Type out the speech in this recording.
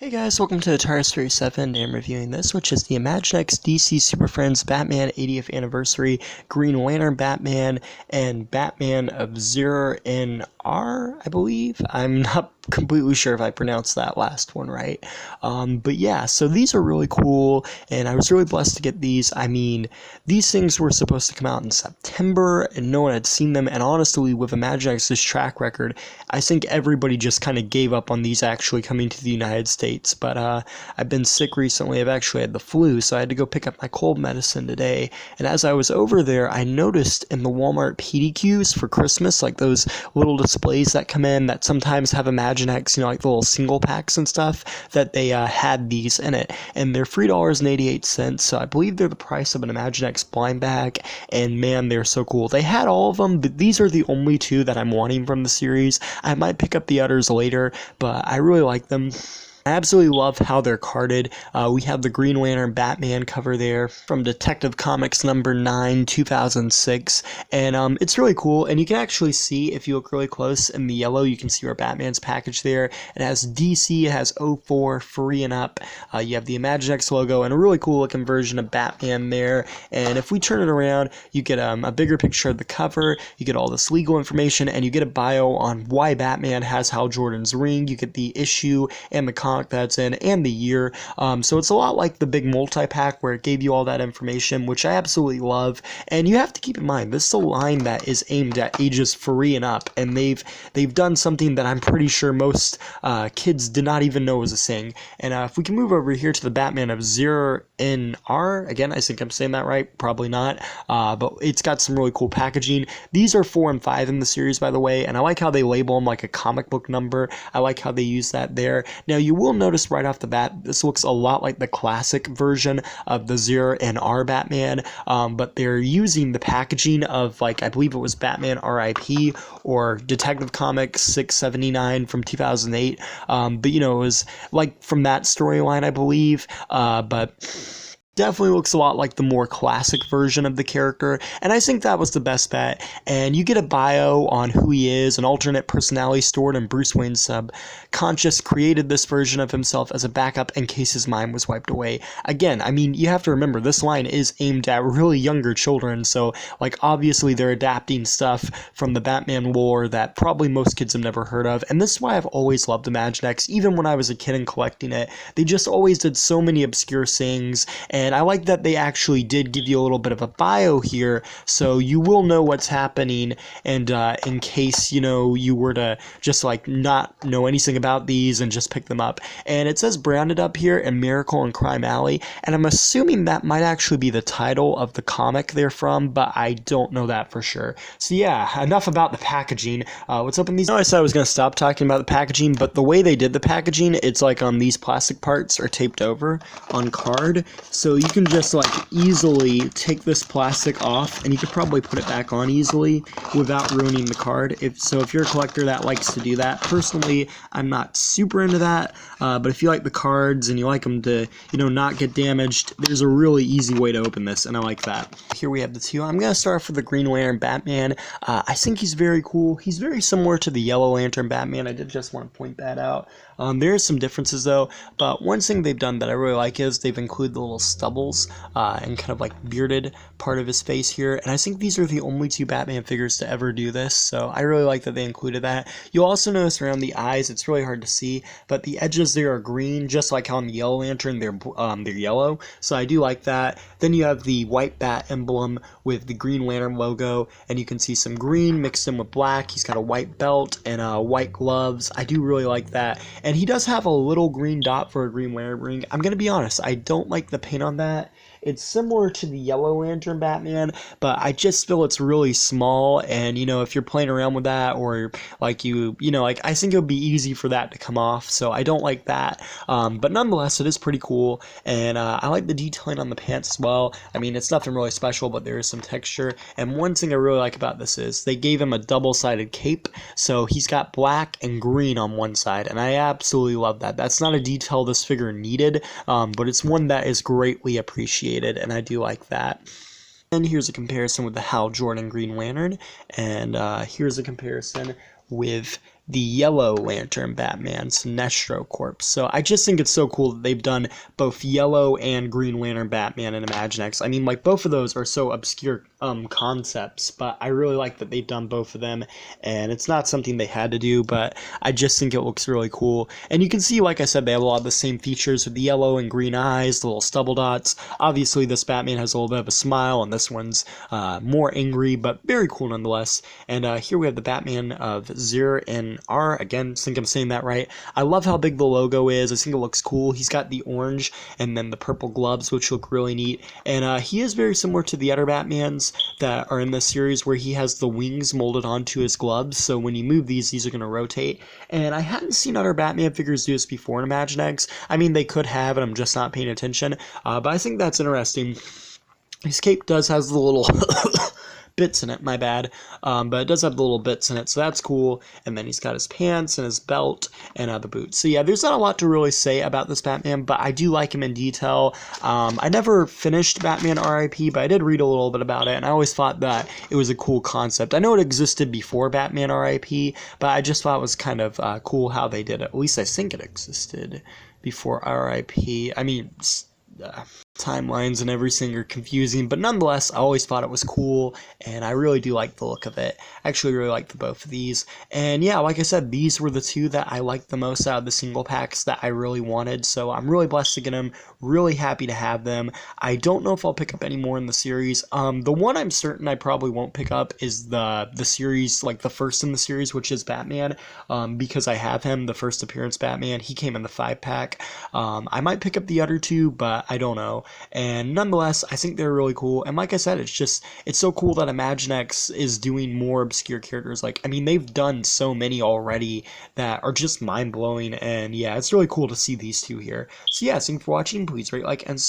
Hey guys, welcome to Atari 7. I'm reviewing this, which is the Imaginext DC Super Friends Batman 80th Anniversary Green Lantern Batman and Batman of Zur-En-Arrh, I believe. I'm not completely sure if I pronounced that last one right. But yeah, so these are really cool, and I was really blessed to get these. I mean, these things were supposed to come out in September, and no one had seen them, and honestly, with Imaginex's track record, I think everybody just kind of gave up on these actually coming to the United States. But I've been sick recently. I've actually had the flu, so I had to go pick up my cold medicine today. And as I was over there, I noticed in the Walmart PDQs for Christmas, like those little displays that come in that sometimes have Imaginext, like the little single packs and stuff, that they had these in it. And they're $3.88, so I believe they're the price of an Imaginext blind bag. And man, they're so cool. They had all of them, but these are the only two that I'm wanting from the series. I might pick up the others later, but I really like them. I absolutely love how they're carded. We have the Green Lantern Batman cover there from Detective Comics number 9, 2006, and it's really cool. And you can actually see, if you look really close in the yellow, you can see where Batman's package there. It has DC, it has 04, free and up. You have the Imaginext logo and a really cool looking version of Batman there. And if we turn it around, you get a bigger picture of the cover, you get all this legal information, and you get a bio on why Batman has Hal Jordan's ring. You get the issue and the comic that's in and the year, so it's a lot like the big multi-pack where it gave you all that information, which I absolutely love. And you have to keep in mind, this is a line that is aimed at ages 3 and up, and they've done something that I'm pretty sure most kids did not even know was a thing. And if we can move over here to the Batman of Zur-En-Arrh, again, I think I'm saying that right, probably not, but it's got some really cool packaging. These are 4 and 5 in the series, by the way, and I like how they label them like a comic book number. I like how they use that there. Now, you will notice right off the bat, this looks a lot like the classic version of the Zur-En-Arrh Batman, but they're using the packaging of, like, I believe it was Batman R.I.P. or Detective Comics 679 from 2008, but it was like from that storyline, I believe, but definitely looks a lot like the more classic version of the character, and I think that was the best bet. And you get a bio on who he is, an alternate personality stored in Bruce Wayne's subconscious created this version of himself as a backup in case his mind was wiped away. Again, I mean, you have to remember, this line is aimed at really younger children, so like obviously they're adapting stuff from the Batman lore that probably most kids have never heard of, and this is why I've always loved Imaginext. Even when I was a kid and collecting it, they just always did so many obscure things, and I like that they actually did give you a little bit of a bio here, so you will know what's happening, and in case, you were to just like not know anything about these and just pick them up. And it says branded up here in Miracle and Crime Alley, and I'm assuming that might actually be the title of the comic they're from, but I don't know that for sure. So yeah, enough about the packaging. Let's open these. I said I was going to stop talking about the packaging, but the way they did the packaging, it's like these plastic parts are taped over on card, so you can just like easily take this plastic off, and you could probably put it back on easily without ruining the card. If you're a collector that likes to do that. Personally, I'm not super into that, but if you like the cards and you like them to not get damaged, there's a really easy way to open this, and I like that. Here we have the two. I'm going to start off with the Green Lantern Batman. I think he's very cool. He's very similar to the Yellow Lantern Batman. I did just want to point that out. There are some differences though, but one thing they've done that I really like is they've included the little stubbles and kind of like bearded part of his face here, and I think these are the only two Batman figures to ever do this, so I really like that they included that. You'll also notice around the eyes, it's really hard to see, but the edges there are green, just like how on the Yellow Lantern they're yellow, so I do like that. Then you have the white bat emblem with the Green Lantern logo, and you can see some green mixed in with black. He's got a white belt and white gloves. I do really like that. And he does have a little green dot for a Green Lantern ring. I'm going to be honest, I don't like the paint on that. It's similar to the Yellow Lantern Batman, but I just feel it's really small, and if you're playing around with that, or like I think it would be easy for that to come off, so I don't like that. But nonetheless, it is pretty cool, and I like the detailing on the pants as well. I mean, it's nothing really special, but there is some texture, and one thing I really like about this is they gave him a double-sided cape, so he's got black and green on one side, and I absolutely love that. That's not a detail this figure needed, but it's one that is greatly appreciated, and I do like that. And here's a comparison with the Hal Jordan Green Lantern, and here's a comparison with the Yellow Lantern Batman, Sinestro Corps. So I just think it's so cool that they've done both Yellow and Green Lantern Batman in Imaginext. I mean, like, both of those are so obscure concepts, but I really like that they've done both of them, and it's not something they had to do, but I just think it looks really cool. And you can see, like I said, they have a lot of the same features with the yellow and green eyes, the little stubble dots. Obviously, this Batman has a little bit of a smile, and this one's more angry, but very cool nonetheless. And here we have the Batman of Zur-En-Arrh. Again, I think I'm saying that right. I love how big the logo is. I think it looks cool. He's got the orange and then the purple gloves, which look really neat. And he is very similar to the other Batmans that are in this series, where he has the wings molded onto his gloves. So when you move these are going to rotate. And I hadn't seen other Batman figures do this before in Imaginext. I mean, they could have, and I'm just not paying attention. But I think that's interesting. His cape does has the little bits in it, my bad, but it does have the little bits in it, so that's cool. And then he's got his pants and his belt and the boots. So yeah, there's not a lot to really say about this Batman, but I do like him in detail. I never finished Batman R.I.P, but I did read a little bit about it, and I always thought that it was a cool concept. I know it existed before Batman R.I.P, but I just thought it was kind of cool how they did it. At least I think it existed before R.I.P. I mean, timelines and everything are confusing, but nonetheless, I always thought it was cool, and I really do like the look of it. I actually really like both of these, and yeah, like I said, these were the two that I liked the most out of the single packs that I really wanted, so I'm really blessed to get them, really happy to have them. I don't know if I'll pick up any more in the series. The one I'm certain I probably won't pick up is the series, like the first in the series, which is Batman, because I have him, the first appearance Batman. He came in the 5-pack. I might pick up the other two, but I don't know. And nonetheless, I think they're really cool. And like I said, it's so cool that Imaginext is doing more obscure characters. Like, I mean, they've done so many already that are just mind-blowing. And yeah, it's really cool to see these two here. So yeah, thanks for watching. Please rate, like, and subscribe.